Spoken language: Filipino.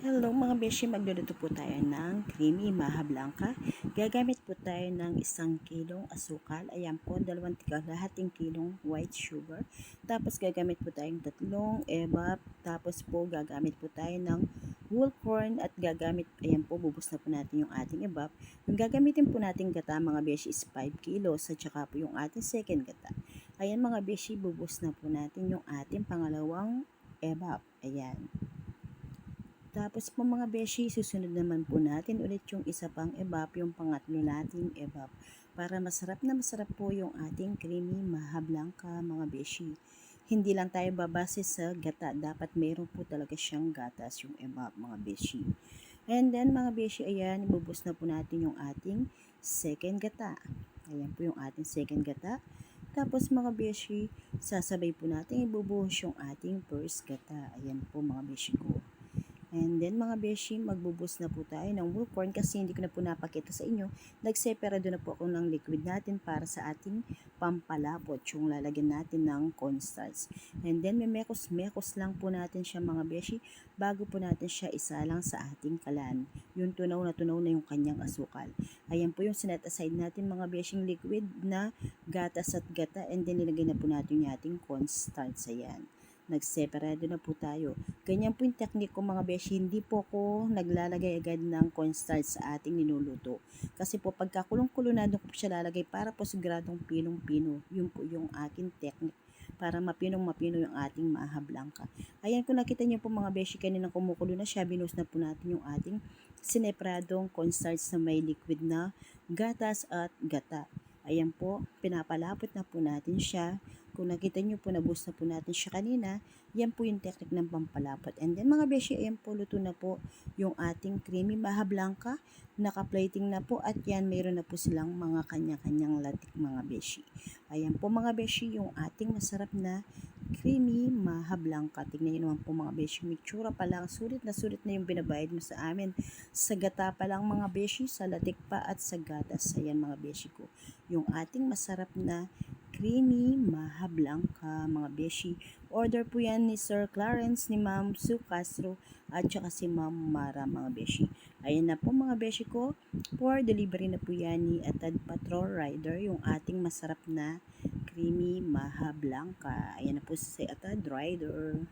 Hello mga beshi, magluluto po tayo ng creamy maha blanca. Gagamit po tayo ng 1 kilong asukal. Ayan po, 2 kilong white sugar. Tapos gagamit po tayong 3 evap. Tapos po gagamit po tayo ng whole corn at gagamit, ayan po, bubos na po natin yung ating evap. Yung gagamitin po natin gata mga beshi is 5 kilos at saka po yung ating second gata. Ayan mga beshi, bubos na po natin yung ating pangalawang evap. Ayan. Tapos po mga beshi, susunod naman po natin ulit yung isa pang evap, yung pangatlo nating evap. Para masarap na masarap po yung ating creamy maha blanca mga beshi. Hindi lang tayo babase sa gata, dapat meron po talaga siyang gatas yung evap mga beshi. And then mga beshi, ayan, ibubos na po natin yung ating second gata. Ayan po yung ating second gata. Tapos mga beshi, sasabay po natin ibubuhos yung ating first gata. Ayan po mga beshi ko. And then mga beshi, magbubus na po tayo ng whole corn kasi hindi ko na po napakita sa inyo. Nagseparado na po ako ng liquid natin para sa ating pampalapot, yung lalagyan natin ng cornstarch. And then may mekos-mekos lang po natin siya mga beshi bago po natin siya isalang sa ating kalan. Yung tunaw na yung kanyang asukal. Ayan po yung sinet aside natin mga beshing liquid na gatas at gata, and then nilagay na po natin yung ating cornstarch. Ayan. Nagseparado na po tayo. Ganyan po yung technique ko mga beshi. Hindi po ako naglalagay agad ng cornstarch sa ating ninuluto. Kasi po pagka kulong-kulunado ko po siya lalagay para po siguradong pinong-pino. Yun po yung aking technique para mapinong-mapino yung ating maha blanca. Ayan, kung nakita niyo po mga beshi, kanina kumukulo na siya, binus na po natin yung ating sineparadong cornstarch na may liquid na gatas at gata. Ayan po, pinapalapot na po natin siya. Kung nakita nyo po, naboost na po natin siya kanina. Yan po yung technique ng pampalapot. And then mga beshi, ayan po, luto na po yung ating creamy maha blanca. Naka-plating na po at yan, mayroon na po silang mga kanya-kanyang latik mga beshi. Ayan po mga beshi, yung ating masarap na creamy maha blanca. Tignan nyo naman po mga beshi, may tsura pa lang, sulit na yung binabayad mo sa amin. Sa gata pa lang mga beshi, sa latik pa at sa gatas. Ayan mga beshi ko, yung ating masarap na creamy maha blanca mga beshi. Order po yan ni Sir Clarence, ni Ma'am Sue Castro at saka si Ma'am Mara mga beshi. Ayan na po mga beshi ko, for delivery na po yan ni Atad Patrol Rider, yung ating masarap na creamy maha blanca. Ayan na po si Atad Rider.